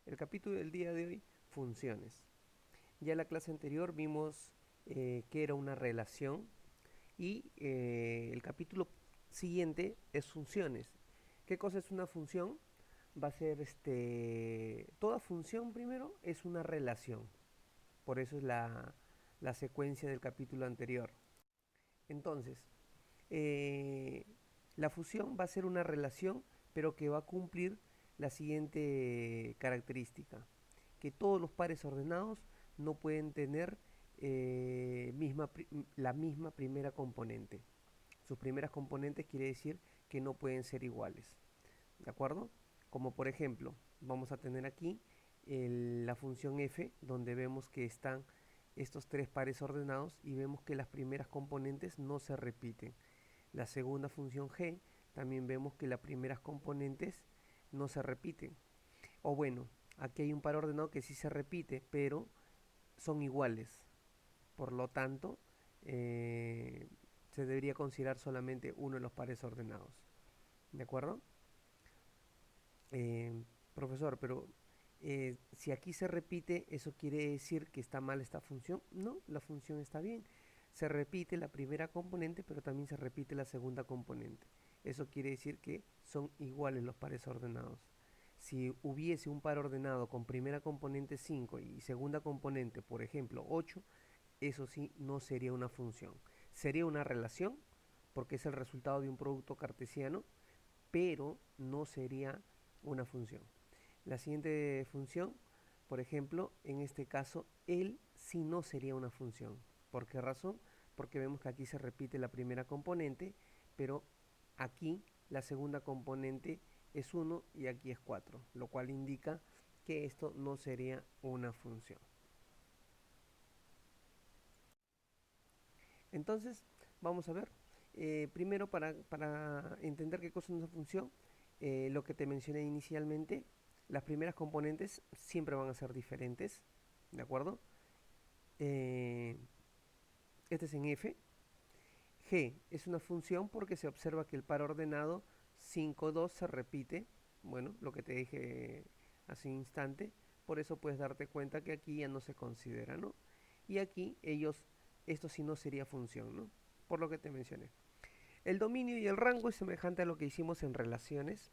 El capítulo del día de hoy, funciones. Ya en la clase anterior vimos que era una relación y el capítulo siguiente es funciones. ¿Qué cosa es una función? Va a ser toda función primero es una relación. Por eso es la secuencia del capítulo anterior. Entonces, eh, la fusión va a ser una relación, pero que va a cumplir la siguiente característica, que todos los pares ordenados no pueden tener la misma primera componente. Sus primeras componentes quiere decir que no pueden ser iguales. ¿De acuerdo? Como por ejemplo, vamos a tener aquí la función f, donde vemos que están estos tres pares ordenados y vemos que las primeras componentes no se repiten. La segunda función g, también vemos que las primeras componentes no se repiten. O bueno, aquí hay un par ordenado que sí se repite, pero son iguales. Por lo tanto, se debería considerar solamente uno de los pares ordenados. ¿De acuerdo? Profesor, pero si aquí se repite, ¿eso quiere decir que está mal esta función? No, la función está bien. Se repite la primera componente, pero también se repite la segunda componente. Eso quiere decir que son iguales los pares ordenados. Si hubiese un par ordenado con primera componente 5 y segunda componente, por ejemplo, 8, eso sí no sería una función. Sería una relación, porque es el resultado de un producto cartesiano, pero no sería una función. La siguiente función, por ejemplo, en este caso, el sí no sería una función. ¿Por qué razón? Porque vemos que aquí se repite la primera componente, pero aquí la segunda componente es 1 y aquí es 4, lo cual indica que esto no sería una función. Entonces, vamos a ver. Primero, para entender qué cosa es una función, lo que te mencioné inicialmente, las primeras componentes siempre van a ser diferentes, ¿de acuerdo? Eh, este es en f. G es una función porque se observa que el par ordenado 5, 2 se repite, bueno, lo que te dije hace un instante, por eso puedes darte cuenta que aquí ya no se considera, ¿no? Y aquí esto sí no sería función, ¿no? Por lo que te mencioné. El dominio y el rango es semejante a lo que hicimos en relaciones.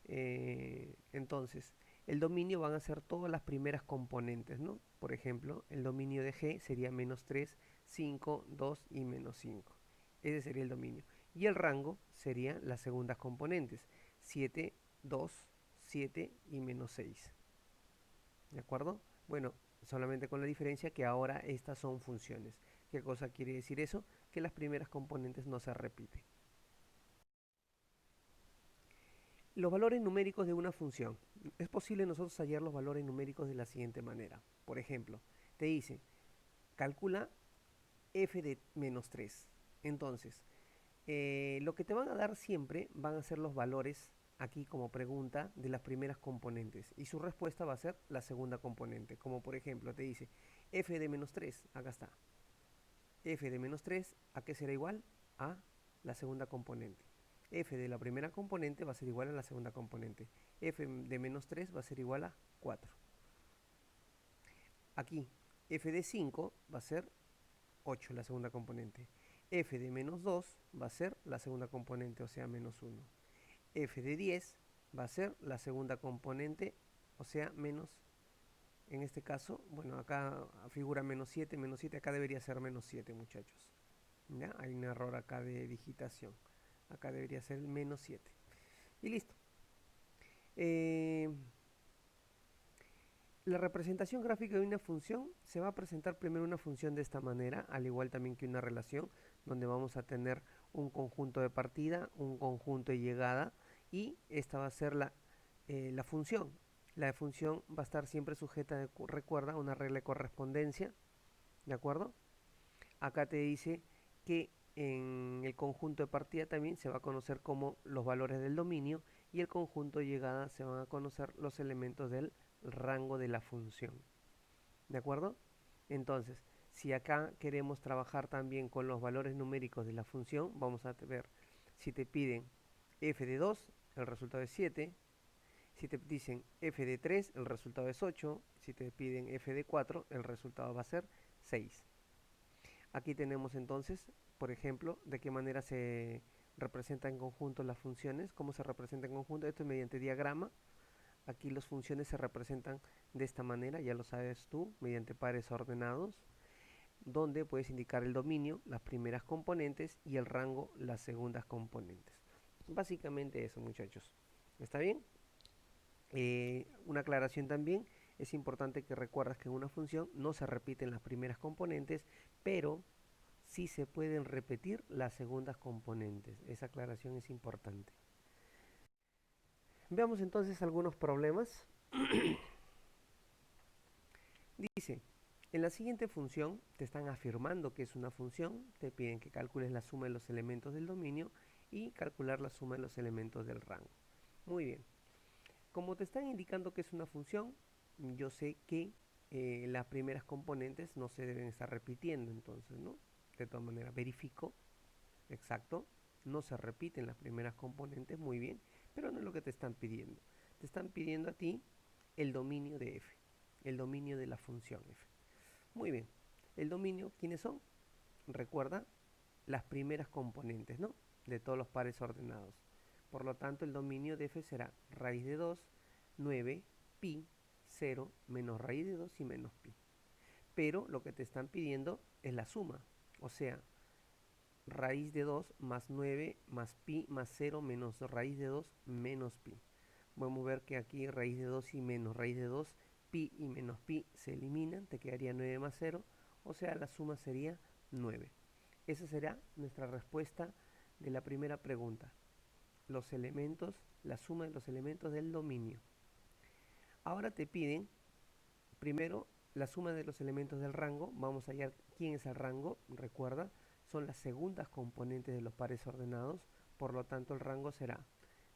Entonces, el dominio van a ser todas las primeras componentes, ¿no? Por ejemplo, el dominio de G sería menos 3, 5, 2 y menos 5. Ese sería el dominio. Y el rango serían las segundas componentes, 7, 2, 7 y menos 6. ¿De acuerdo? Bueno, solamente con la diferencia que ahora estas son funciones. ¿Qué cosa quiere decir eso? Que las primeras componentes no se repiten. Los valores numéricos de una función. Es posible nosotros hallar los valores numéricos de la siguiente manera. Por ejemplo, te dice, calcula f de menos 3. Entonces, lo que te van a dar siempre van a ser los valores, aquí como pregunta, de las primeras componentes. Y su respuesta va a ser la segunda componente. Como por ejemplo, te dice, f de menos 3, acá está. F de menos 3, ¿a qué será igual? A la segunda componente. F de la primera componente va a ser igual a la segunda componente. F de menos 3 va a ser igual a 4. Aquí, F de 5 va a ser 8, la segunda componente. F de menos 2 va a ser la segunda componente, o sea, menos 1. F de 10 va a ser la segunda componente, o sea, menos, en este caso, bueno, acá figura menos 7, acá debería ser menos 7, muchachos. ¿Ya? Hay un error acá de digitación. Acá debería ser el menos 7. Y listo. Eh, la representación gráfica de una función se va a presentar primero una función de esta manera, al igual también que una relación, donde vamos a tener un conjunto de partida, un conjunto de llegada, y esta va a ser la función. La función va a estar siempre sujeta, recuerda, a una regla de correspondencia, ¿de acuerdo? Acá te dice que en el conjunto de partida también se va a conocer como los valores del dominio y el conjunto de llegada se van a conocer los elementos del rango de la función. ¿De acuerdo? Entonces, si acá queremos trabajar también con los valores numéricos de la función, vamos a ver si te piden f de 2, el resultado es 7, Si te dicen f de 3, el resultado es 8. Si te piden f de 4, el resultado va a ser 6. Aquí tenemos entonces, por ejemplo, de qué manera se representan en conjunto las funciones. ¿Cómo se representa en conjunto? Esto es mediante diagrama. Aquí las funciones se representan de esta manera, ya lo sabes tú, mediante pares ordenados, donde puedes indicar el dominio, las primeras componentes, y el rango, las segundas componentes. Básicamente eso, muchachos. ¿Está bien? Una aclaración también, es importante que recuerdas que en una función no se repiten las primeras componentes, pero sí se pueden repetir las segundas componentes. Esa aclaración es importante. Veamos entonces algunos problemas. Dice, en la siguiente función te están afirmando que es una función, te piden que calcules la suma de los elementos del dominio y calcular la suma de los elementos del rango. Muy bien. Como te están indicando que es una función, yo sé que las primeras componentes no se deben estar repitiendo, entonces, ¿no? De todas maneras, verifico, exacto, no se repiten las primeras componentes, muy bien, pero no es lo que te están pidiendo. Te están pidiendo a ti el dominio de f, el dominio de la función f. Muy bien, el dominio, ¿quiénes son? Recuerda, las primeras componentes, ¿no? De todos los pares ordenados. Por lo tanto, el dominio de f será raíz de 2, 9, pi, 0, menos raíz de 2 y menos pi. Pero lo que te están pidiendo es la suma. O sea, raíz de 2 más 9 más pi más 0 menos raíz de 2 menos pi. Vamos a ver que aquí raíz de 2 y menos raíz de 2, pi y menos pi se eliminan, te quedaría 9 más 0, o sea, la suma sería 9. Esa será nuestra respuesta de la primera pregunta. Los elementos, la suma de los elementos del dominio. Ahora te piden, primero, la suma de los elementos del rango. Vamos a hallar quién es el rango. Recuerda, son las segundas componentes de los pares ordenados. Por lo tanto, el rango será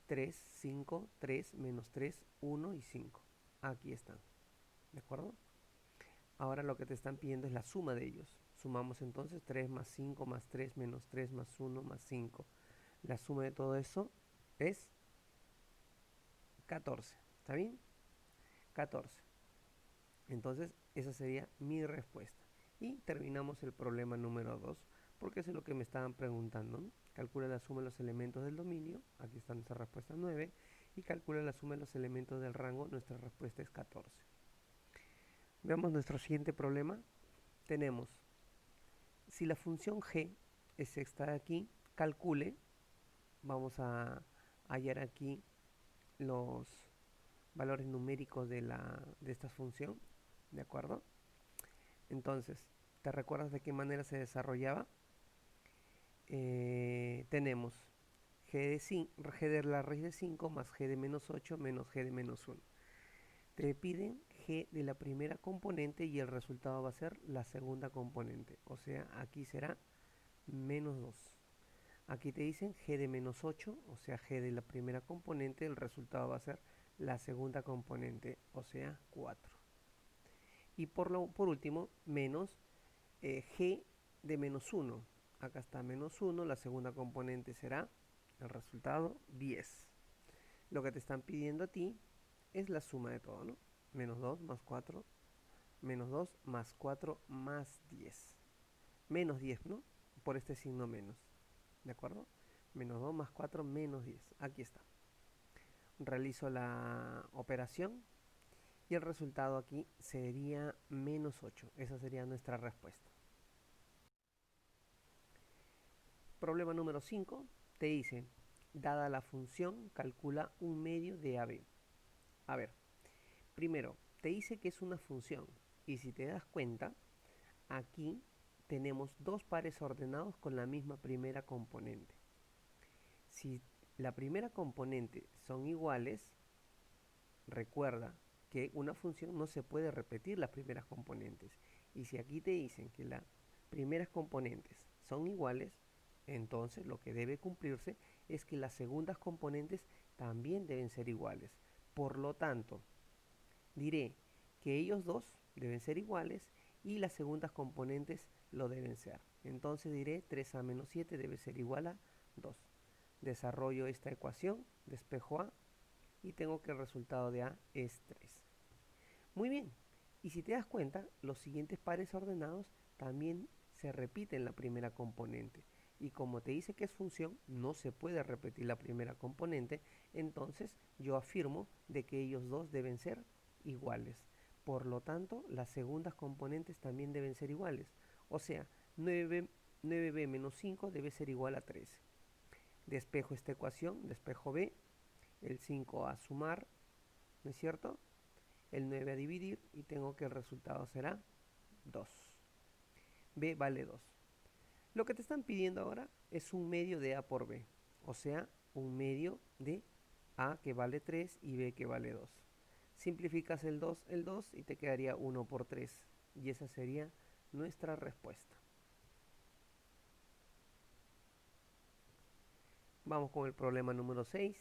3, 5, 3, menos 3, 1 y 5. Aquí están. ¿De acuerdo? Ahora lo que te están pidiendo es la suma de ellos. Sumamos entonces 3 más 5 más 3 menos 3 más 1 más 5. La suma de todo eso es 14. ¿Está bien? 14. Entonces, esa sería mi respuesta. Y terminamos el problema número 2, porque eso es lo que me estaban preguntando, ¿no? Calcula la suma de los elementos del dominio, aquí está nuestra respuesta 9, y calcula la suma de los elementos del rango, nuestra respuesta es 14. Veamos nuestro siguiente problema. Tenemos, si la función g es esta de aquí, calcule, vamos a hallar aquí los valores numéricos de esta función, ¿de acuerdo? Entonces, ¿te recuerdas de qué manera se desarrollaba? Tenemos g de la raíz de 5 más g de menos 8 menos g de menos 1. Te piden g de la primera componente y el resultado va a ser la segunda componente. O sea, aquí será menos 2. Aquí te dicen g de menos 8, o sea, g de la primera componente, el resultado va a ser la segunda componente, o sea, 4. Y por último, menos g de menos 1. Acá está menos 1, la segunda componente será el resultado 10. Lo que te están pidiendo a ti es la suma de todo, ¿no? Menos 2 más 4, menos 2 más 4 más 10. Menos 10, ¿no? Por este signo menos, ¿de acuerdo? Menos 2 más 4 menos 10. Aquí está. Realizo la operación y el resultado aquí sería menos 8. Esa sería nuestra respuesta. Problema número 5 te dice, dada la función, calcula un medio de AB. A ver, primero, te dice que es una función y si te das cuenta, aquí tenemos dos pares ordenados con la misma primera componente. Si la primera componente son iguales, recuerda que una función no se puede repetir las primeras componentes. Y si aquí te dicen que las primeras componentes son iguales, entonces lo que debe cumplirse es que las segundas componentes también deben ser iguales. Por lo tanto, diré que ellos dos deben ser iguales y las segundas componentes lo deben ser. Entonces diré 3a menos 7 debe ser igual a 2. Desarrollo esta ecuación, despejo A y tengo que el resultado de A es 3. Muy bien, y si te das cuenta, los siguientes pares ordenados también se repiten la primera componente. Y como te dice que es función, no se puede repetir la primera componente, entonces yo afirmo de que ellos dos deben ser iguales. Por lo tanto, las segundas componentes también deben ser iguales. O sea, 9b menos 5 debe ser igual a 13. Despejo esta ecuación, despejo b, el 5 a sumar, ¿no es cierto? El 9 a dividir y tengo que el resultado será 2. B vale 2. Lo que te están pidiendo ahora es un medio de A por B, o sea, un medio de A que vale 3 y B que vale 2. Simplificas el 2 y te quedaría 1 por 3 y esa sería nuestra respuesta. Vamos con el problema número 6.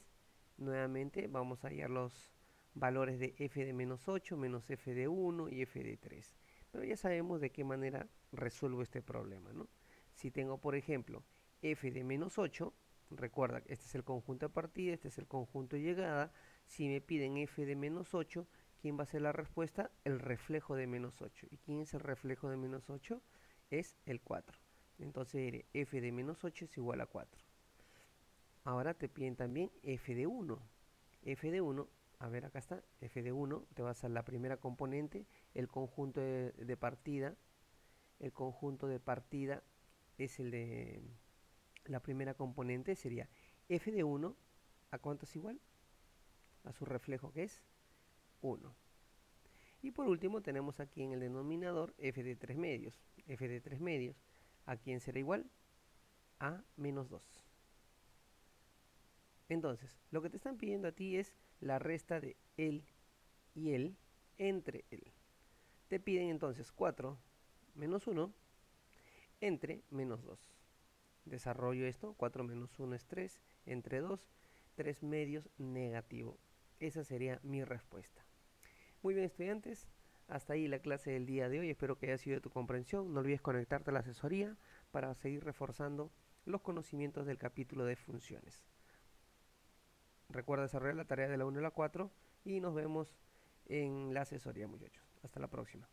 Nuevamente vamos a hallar los valores de f de menos 8, menos f de 1 y f de 3. Pero ya sabemos de qué manera resuelvo este problema, ¿no? Si tengo, por ejemplo, f de menos 8, recuerda, este es el conjunto de partida, este es el conjunto de llegada. Si me piden f de menos 8, ¿quién va a ser la respuesta? El reflejo de menos 8. ¿Y quién es el reflejo de menos 8? Es el 4. Entonces diré f de menos 8 es igual a 4. Ahora te piden también f de 1. F de 1, a ver acá está, f de 1, te vas a la primera componente, el conjunto de partida. El conjunto de partida es el de la primera componente, sería f de 1, ¿a cuánto es igual? A su reflejo que es 1. Y por último tenemos aquí en el denominador f de 3 medios. F de 3 medios, ¿a quién será igual? A menos 2. Entonces, lo que te están pidiendo a ti es la resta de él y él entre él. Te piden entonces 4 menos 1 entre menos 2. Desarrollo esto, 4 menos 1 es 3, entre 2, 3 medios negativo. Esa sería mi respuesta. Muy bien, estudiantes, hasta ahí la clase del día de hoy. Espero que haya sido de tu comprensión. No olvides conectarte a la asesoría para seguir reforzando los conocimientos del capítulo de funciones. Recuerda desarrollar la tarea de la 1 a la 4 y nos vemos en la asesoría, muchachos. Hasta la próxima.